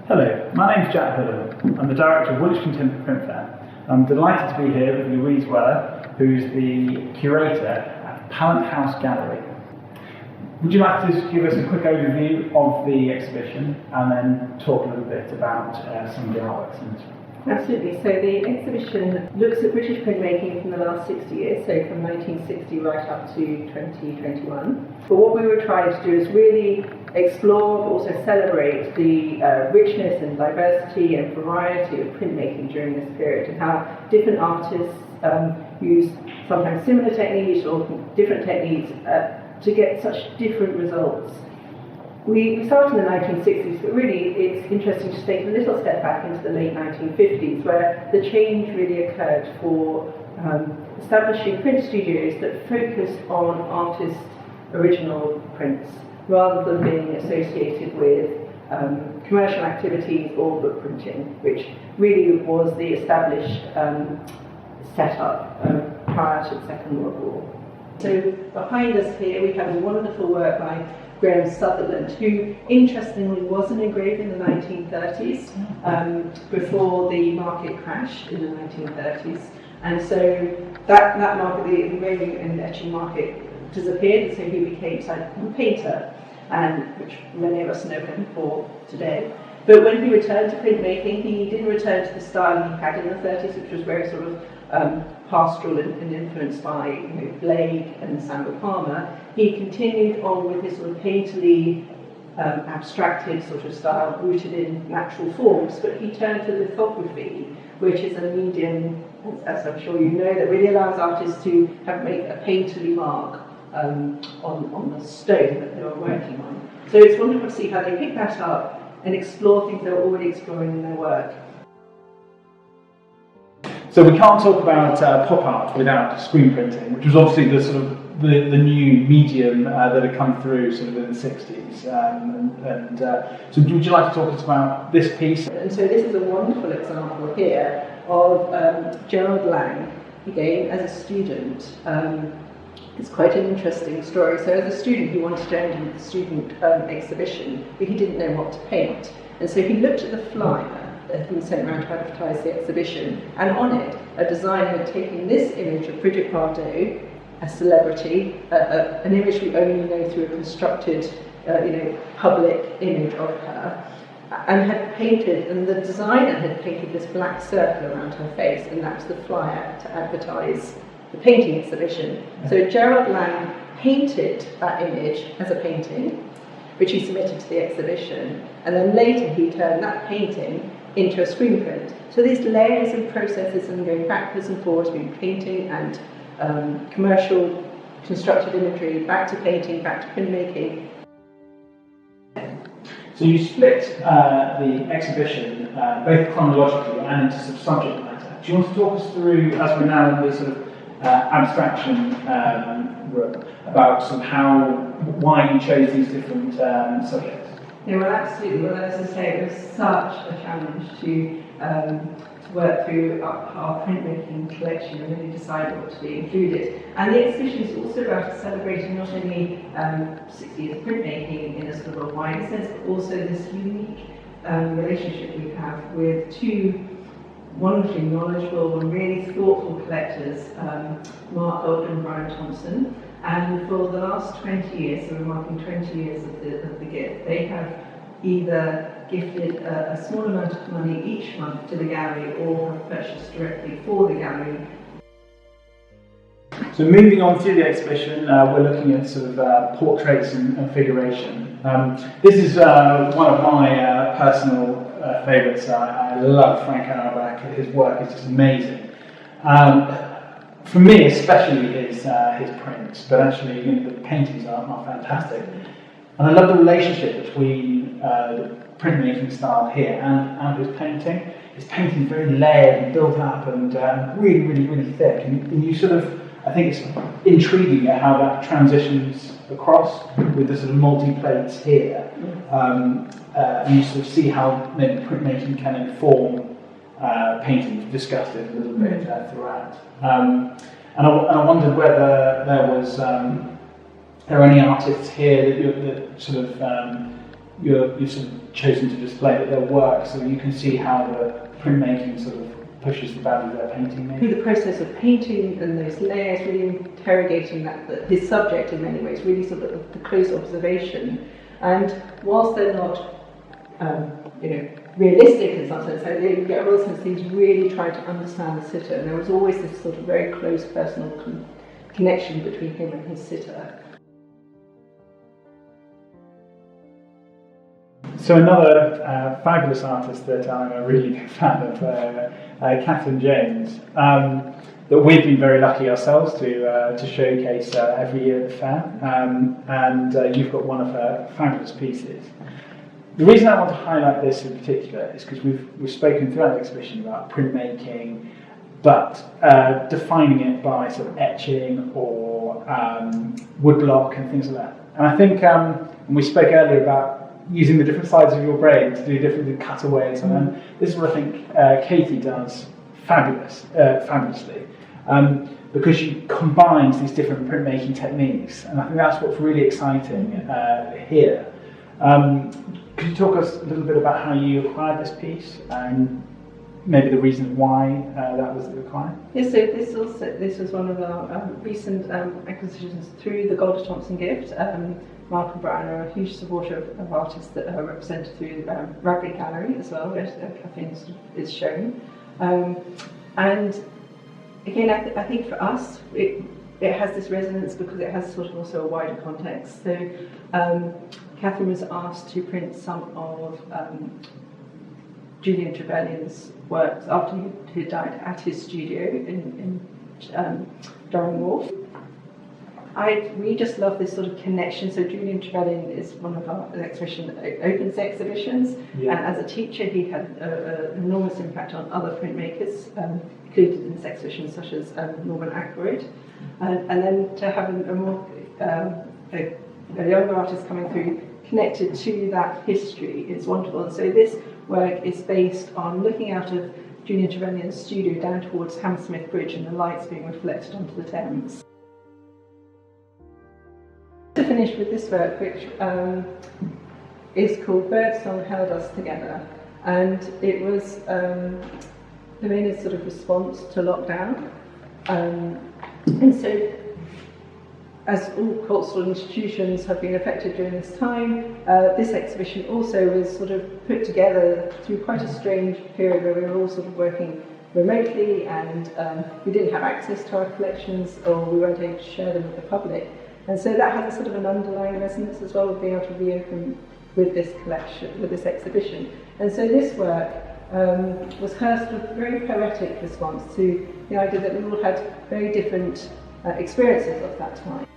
Hello, my name's Jack Bullen. I'm the director of Woolwich Contemporary Print Fair. I'm delighted to be here with Louise Weller, who's the curator at Pallant House Gallery. Would you like to just give us a quick overview of the exhibition and then talk a little bit about some of the artworks in this one? Absolutely. So the exhibition looks at British printmaking from the last 60 years, so from 1960 right up to 2021. But what we were trying to do is really explore, but also celebrate the richness and diversity and variety of printmaking during this period, and how different artists use sometimes similar techniques or different techniques to get such different results. We started in the 1960s, but really it's interesting to take a little step back into the late 1950s, where the change really occurred for establishing print studios that focused on artists' original prints, rather than being associated with commercial activities or book printing, which really was the established setup prior to the Second World War. So behind us here we have a wonderful work by Graham Sutherland, who interestingly was an engraver in the 1930s, before the market crashed in the 1930s. And so that market, the engraving and etching market, disappeared, and so he became a painter, which many of us know him for today. But when he returned to printmaking, he didn't return to the style he had in the 30s, which was very sort of pastoral and influenced by Blake and Samuel Palmer. He continued on with his sort of painterly, abstracted sort of style, rooted in natural forms, but he turned to lithography, which is a medium, as I'm sure you know, that really allows artists to make a painterly mark on the stone that they were working on. So it's wonderful to see how they pick that up and explore things they were already exploring in their work. So we can't talk about pop art without screen printing, which was obviously the sort of the new medium that had come through sort of in the 60s. So would you like to talk to us about this piece? And so this is a wonderful example here of Gerald Lang, again as a student. It's quite an interesting story. So as a student, he wanted to enter the student exhibition, but he didn't know what to paint. And so he looked at the flyer that had been sent around to advertise the exhibition, and on it, a designer had taken this image of Bridget Bardot, a celebrity, an image we only know through a constructed, public image of her, and had painted, and the designer had painted this black circle around her face, and that's the flyer to advertise the painting exhibition. So Gerald Lang painted that image as a painting, which he submitted to the exhibition, and then later he turned that painting into a screen print. So these layers and processes and going backwards and forwards between painting and commercial constructed imagery, back to painting, back to printmaking. So you split the exhibition both chronologically and into subject matter. Do you want to talk us through, as we're now in the sort of abstraction room, about sort of why you chose these different subjects? Yeah, well, absolutely. Well, as I say, it was such a challenge to work through our printmaking collection and really decide what to be included. And the exhibition is also about celebrating not only 60 years of printmaking in a sort of a wider sense, but also this unique relationship we have with two wonderfully knowledgeable and really thoughtful collectors, Mark Gold and Brian Thompson. And for the last 20 years, so we're marking 20 years of the gift, they have either gifted a small amount of money each month to the gallery or have purchased directly for the gallery. So moving on through the exhibition, we're looking at sort of portraits and figuration. This is one of my personal favourites. I love Frank Auerbach. His work is just amazing. For me, especially his prints, but actually the paintings are fantastic. And I love the relationship between the printmaking style here and his painting. His painting is very layered and built up and really, really, really thick. And you sort of, I think it's intriguing at how that transitions across with the sort of multi-plates here. And you sort of see how maybe printmaking can inform painting. We've discussed it a little bit throughout. And I wondered whether there were any artists here that sort of you've sort of chosen to display their work, so you can see how the printmaking sort of pushes the boundary of their painting. Maybe. Through the process of painting and those layers, really interrogating his subject in many ways, really sort of the close observation. And whilst they're not, realistic in some sense, you get a real sense he's really trying to understand the sitter, and there was always this sort of very close personal connection between him and his sitter. So another fabulous artist that I'm a really big fan of, Catherine James, that we've been very lucky ourselves to showcase every year at the fair, and you've got one of her fabulous pieces. The reason I want to highlight this in particular is because we've spoken throughout the exhibition about printmaking, but defining it by sort of etching or woodblock and things like that. And I think, and we spoke earlier about using the different sides of your brain to do different cutaways, and this is what I think Katie does fabulously, because she combines these different printmaking techniques, and I think that's what's really exciting here. Could you talk us a little bit about how you acquired this piece and maybe the reasons why that was required? Yes, so this was one of our recent acquisitions through the Golder Thompson gift. Mark and Brian are a huge supporter of artists that are represented through Rugby Gallery as well, as Catherine is shown. And again, I think for us, it has this resonance because it has sort of also a wider context. So Catherine was asked to print some of Julian Trevelyan's works after he died at his studio in Durham Wharf. We just love this sort of connection. So Julian Trevelyan is one of our exhibition that opens exhibitions, and as a teacher he had an enormous impact on other printmakers included in this exhibition, such as Norman Ackroyd, and then to have a younger artist coming through connected to that history is wonderful. And so this work is based on looking out of Julian Trevelyan's studio down towards Hammersmith Bridge and the lights being reflected onto the Thames. To finish with this work, which is called Birdsong Held Us Together, and it was made a sort of response to lockdown, and so as all cultural institutions have been affected during this time, this exhibition also was sort of put together through quite a strange period where we were all sort of working remotely, and we didn't have access to our collections, or we weren't able to share them with the public. And so that has a sort of an underlying resonance as well with being able to reopen with this collection, with this exhibition. And so this work was her sort of very poetic response to the idea that we all had very different experiences of that time.